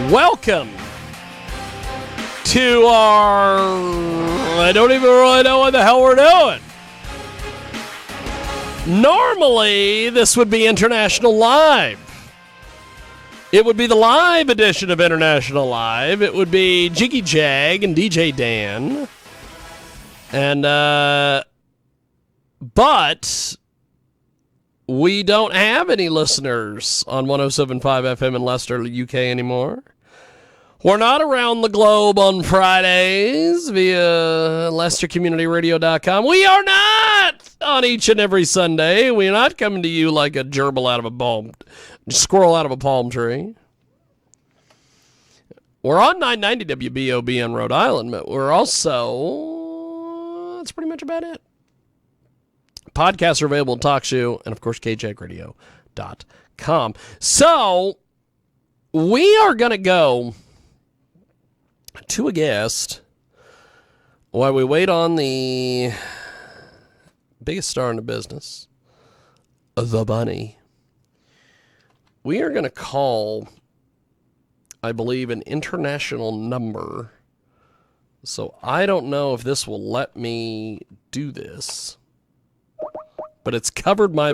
Welcome to our... I don't even really know what the hell we're doing. Normally, this would be International Live. It would be the live edition of International Live. It would be Jiggy Jag and DJ Dan. And, but we don't have any listeners on 107.5 FM in Leicester, UK anymore. We're not around the globe on Fridays via LeicesterCommunityRadio.com. We are not on each and every Sunday. We're not coming to you like a gerbil out of a squirrel out of a palm tree. We're on 990 WBOB in Rhode Island, but we're also... That's pretty much about it. Podcasts are available at TalkShoe and, of course, kjagradio.com. So, we are going to go to a guest while we wait on the biggest star in the business, the Bunny. We are going to call, I believe, an international number. So I don't know if this will let me do this, but it's covered by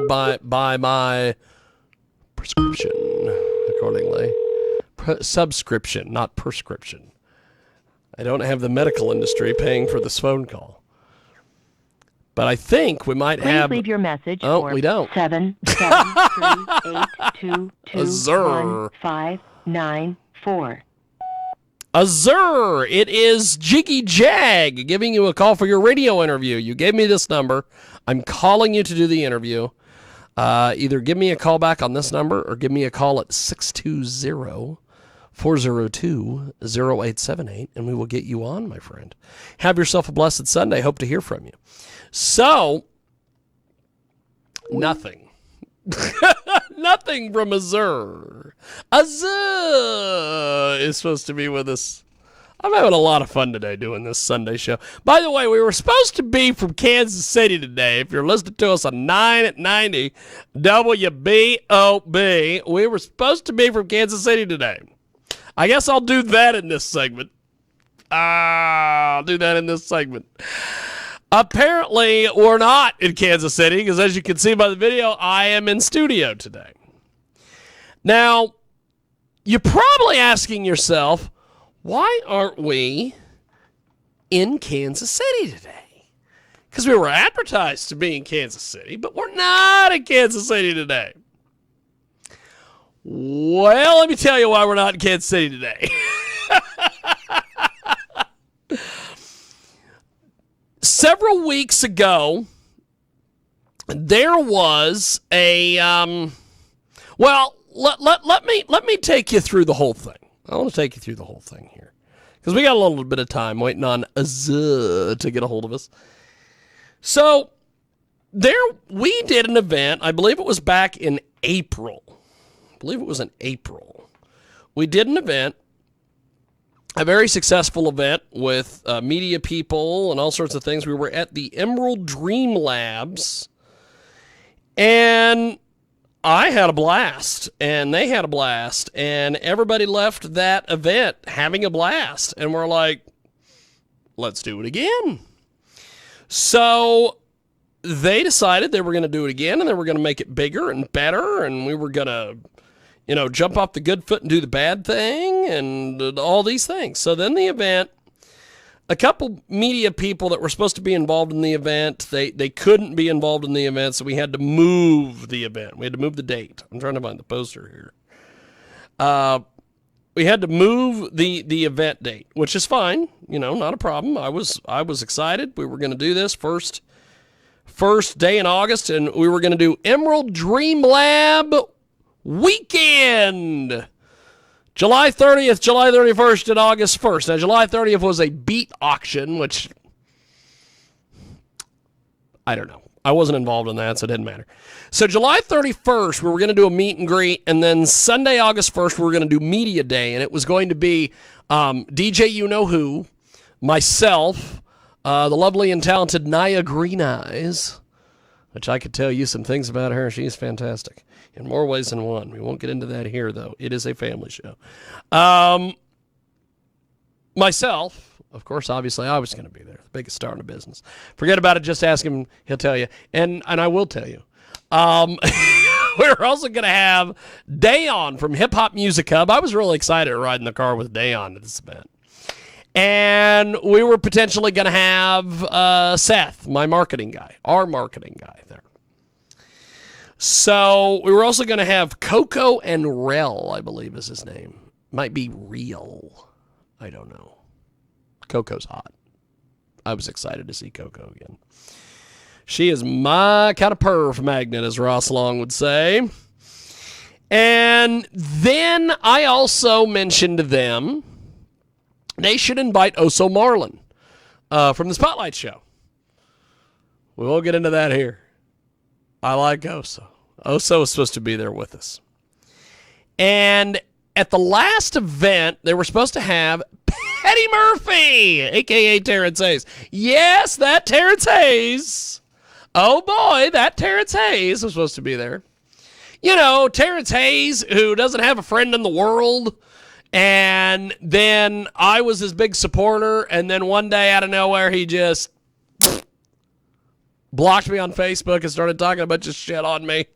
my prescription accordingly. Subscription, not prescription. I don't have the medical industry paying for this phone call. But I think we might have... Please leave your message for we don't. 773-822-1594. Azur, it is Jiggy Jag giving you a call for your radio interview. You gave me this number. I'm calling you to do the interview. Either give me a call back on this number or give me a call at 620-402-0878, and we will get you on, my friend. Have yourself a blessed Sunday. Hope to hear from you. So, nothing. Nothing from Azur. Azur is supposed to be with us. I'm having a lot of fun today doing this Sunday show. By the way, we were supposed to be from Kansas City today. If you're listening to us on 9 at 90 WBOB, we were supposed to be from Kansas City today. I guess I'll do that in this segment. Apparently, we're not in Kansas City, because as you can see by the video, I am in studio today. Now, you're probably asking yourself, why aren't we in Kansas City today? Because we were advertised to be in Kansas City, but we're not in Kansas City today. Well, let me tell you why we're not in Kansas City today. Several weeks ago, there was a, let me take you through the whole thing. I want to take you through the whole thing here, because we got a little bit of time waiting on Azur to get a hold of us. So, we did an event, I believe it was back in April. We did an event, a very successful event with media people and all sorts of things. We were at the Emerald Dream Labs, and I had a blast, and they had a blast, and everybody left that event having a blast, and we're like, let's do it again. So they decided they were going to do it again, and they were going to make it bigger and better, and we were going to, jump off the good foot and do the bad thing, and all these things. So then the event, a couple media people that were supposed to be involved in the event, they couldn't be involved in the event, so we had to move the event. We had to move the date. I'm trying to find the poster here. We had to move the event date, which is fine, not a problem. I was excited. We were going to do this first day in August, and we were going to do Emerald Dream Lab Weekend. July 30th, July 31st, and August 1st. Now, July 30th was a beat auction, which, I don't know. I wasn't involved in that, so it didn't matter. So July 31st, we were going to do a meet and greet, and then Sunday, August 1st, we were going to do Media Day, and it was going to be DJ You-Know-Who, myself, the lovely and talented Naya Green Eyes, which I could tell you some things about her. She's fantastic. in more ways than one. We won't get into that here, though. It is a family show. Myself, of course, obviously, I was going to be there. The biggest star in the business. Forget about it. Just ask him. He'll tell you. And I will tell you. We're also going to have Dayon from Hip Hop Music Hub. I was really excited to ride in the car with Dayon at this event. And we were potentially going to have Seth, my marketing guy, our marketing guy there. So we were also going to have Coco and Rel, I believe is his name. Might be Real. I don't know. Coco's hot. I was excited to see Coco again. She is my kind of perv magnet, as Ross Long would say. And then I also mentioned to them they should invite Oso Marlin from the Spotlight Show. We won't get into that here. I like Oso. Oso is supposed to be there with us. And at the last event, they were supposed to have Petty Murphy, a.k.a. Terrence Hayes. Yes, that Terrence Hayes. Oh, boy, that Terrence Hayes was supposed to be there. You know, Terrence Hayes, who doesn't have a friend in the world. And then I was his big supporter. And then one day out of nowhere, he just blocked me on Facebook and started talking a bunch of shit on me.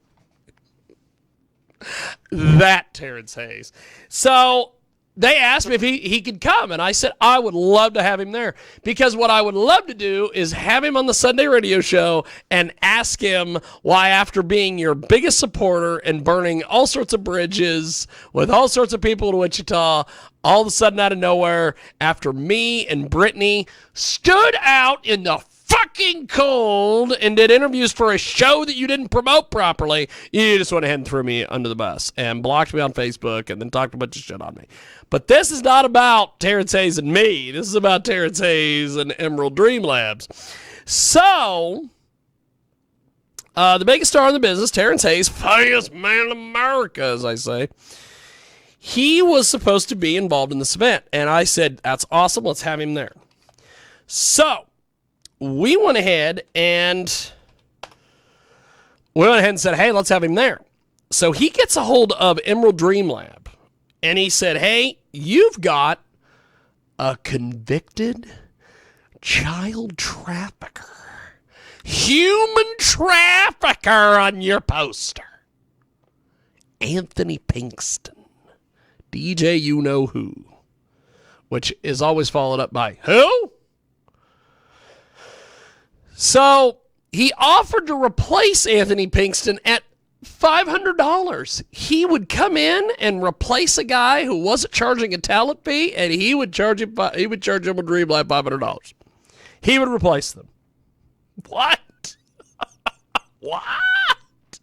That Terrence Hayes. So they asked me if he could come, and I said I would love to have him there, because what I would love to do is have him on the Sunday radio show and ask him why, after being your biggest supporter and burning all sorts of bridges with all sorts of people in Wichita, all of a sudden out of nowhere, after me and Brittany stood out in the fucking cold and did interviews for a show that you didn't promote properly, you just went ahead and threw me under the bus and blocked me on Facebook and then talked a bunch of shit on me. But this is not about Terrence Hayes and me. This is about Terrence Hayes and Emerald Dream Labs. So, the biggest star in the business, Terrence Hayes, funniest man in America, as I say, he was supposed to be involved in this event. And I said, that's awesome. Let's have him there. So, we went ahead and said, hey, let's have him there. So he gets a hold of Emerald Dream Lab, and he said, hey, you've got a convicted child trafficker, human trafficker on your poster. Anthony Pinkston, DJ you know who, which is always followed up by, who? So he offered to replace Anthony Pinkston at $500. He would come in and replace a guy who wasn't charging a talent fee, and he would charge him a Dream Lab $500. He would replace them. What? What?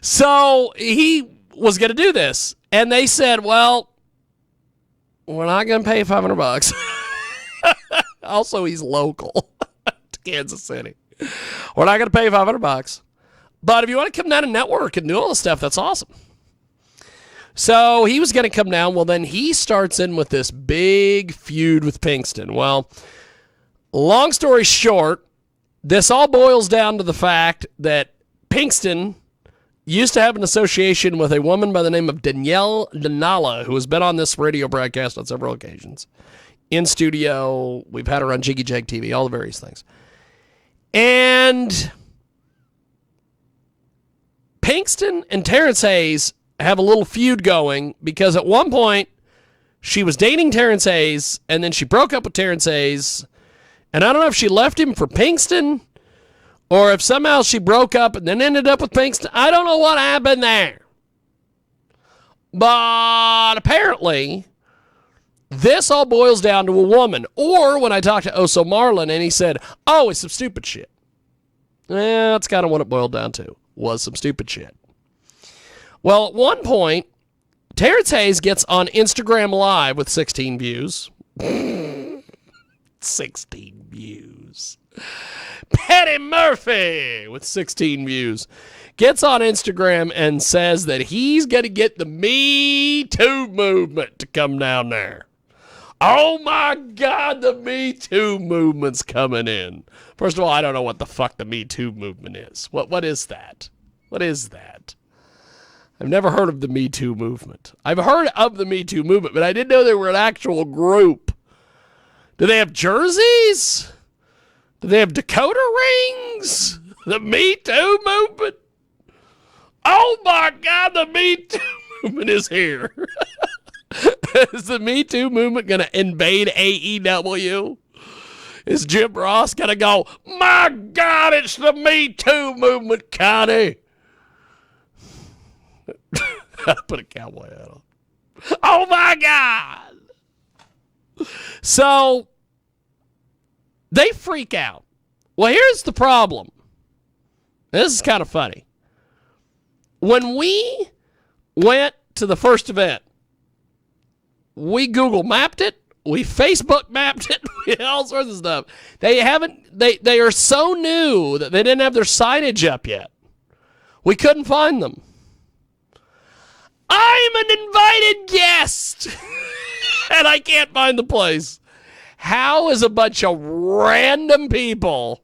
So he was going to do this, and they said, well, we're not going to pay $500. Also, he's local. Kansas City. We're not going to pay $500, but if you want to come down and network and do all this stuff, that's awesome. So he was going to come down. Well, then he starts in with this big feud with Pinkston. Well, long story short, this all boils down to the fact that Pinkston used to have an association with a woman by the name of Danielle Denala, who has been on this radio broadcast on several occasions. In studio, we've had her on Jiggy Jag TV, all the various things. And Pinkston and Terrence Hayes have a little feud going, because at one point she was dating Terrence Hayes, and then she broke up with Terrence Hayes. And I don't know if she left him for Pinkston, or if somehow she broke up and then ended up with Pinkston. I don't know what happened there. But apparently, this all boils down to a woman. Or when I talked to Oso Marlin and he said, oh, it's some stupid shit. That's kind of what it boiled down to, was some stupid shit. Well, at one point, Terrence Hayes gets on Instagram Live with 16 views. 16 views. Petty Murphy with 16 views gets on Instagram and says that he's going to get the Me Too movement to come down there. Oh my God, the Me Too movement's coming in. First of all, I don't know what the fuck the Me Too movement is. What is that? What is that? I've never heard of the Me Too movement. I've heard of the Me Too movement, but I didn't know they were an actual group. Do they have jerseys? Do they have Dakota rings? The Me Too movement? Oh my God, the Me Too movement is here. Is the Me Too movement going to invade AEW? Is Jim Ross going to go, my God, it's the Me Too movement, Connie? Put a cowboy hat on. Oh my God. So they freak out. Well, here's the problem. This is kind of funny. When we went to the first event, we Google mapped it, we Facebook mapped it, we did all sorts of stuff. They are so new that they didn't have their signage up yet. We couldn't find them. I'm an invited guest, and I can't find the place. How is a bunch of random people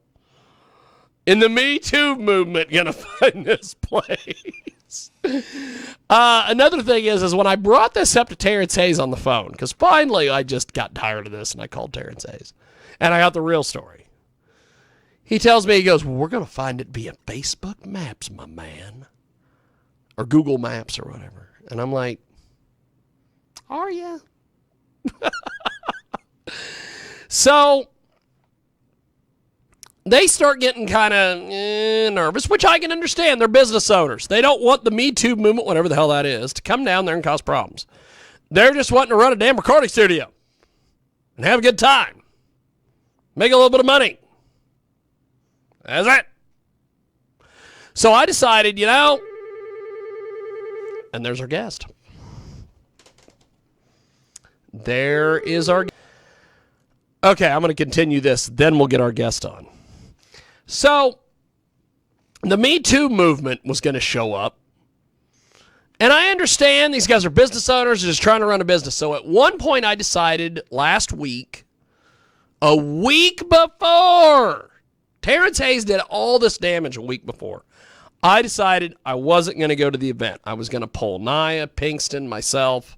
in the Me Too movement going to find this place? Another thing is when I brought this up to Terrence Hayes on the phone, because finally I just got tired of this, and I called Terrence Hayes, and I got the real story. He tells me, he goes, well, we're going to find it via Facebook Maps, my man, or Google Maps or whatever. And I'm like, are you? So they start getting kind of nervous, which I can understand. They're business owners. They don't want the Me Too movement, whatever the hell that is, to come down there and cause problems. They're just wanting to run a damn recording studio and have a good time. Make a little bit of money. That's it. So I decided, and there's our guest. There is our... Okay, I'm going to continue this, then we'll get our guest on. So, the Me Too movement was going to show up. And I understand these guys are business owners, just trying to run a business. So at one point I decided last week, a week before, Terrence Hayes did all this damage a week before. I decided I wasn't going to go to the event. I was going to pull Nia, Pinkston, myself,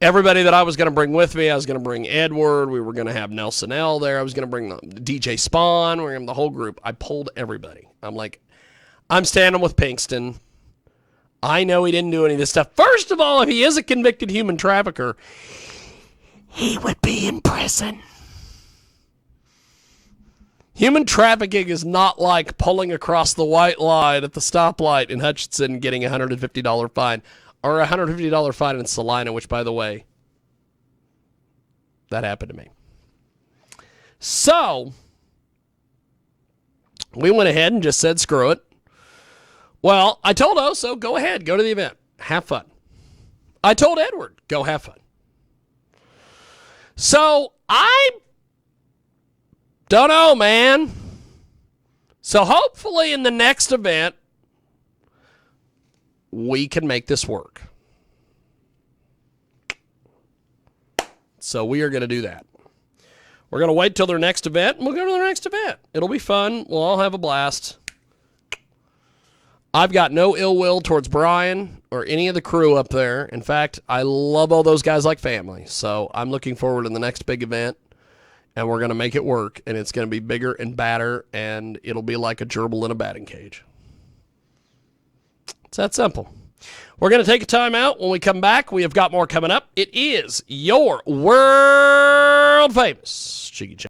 everybody that I was going to bring with me. I was going to bring Edward. We were going to have Nelson L there. I was going to bring DJ Spawn. We were going to have the whole group. I pulled everybody. I'm like, I'm standing with Pinkston. I know he didn't do any of this stuff. First of all, if he is a convicted human trafficker, he would be in prison. Human trafficking is not like pulling across the white line at the stoplight in Hutchinson and getting a $150 fine, or a $150 fine in Salina, which, by the way, that happened to me. So, we went ahead and just said, screw it. Well, I told Oso, go ahead, go to the event, have fun. I told Edward, go have fun. So, I don't know, man. So hopefully in the next event, we can make this work. So we are going to do that. We're going to wait till their next event, and we'll go to their next event. It'll be fun. We'll all have a blast. I've got no ill will towards Brian or any of the crew up there. In fact, I love all those guys like family. So I'm looking forward to the next big event. And we're going to make it work, and it's going to be bigger and badder, and it'll be like a gerbil in a batting cage. It's that simple. We're going to take a time out. When we come back, we have got more coming up. It is your world famous Jiggy.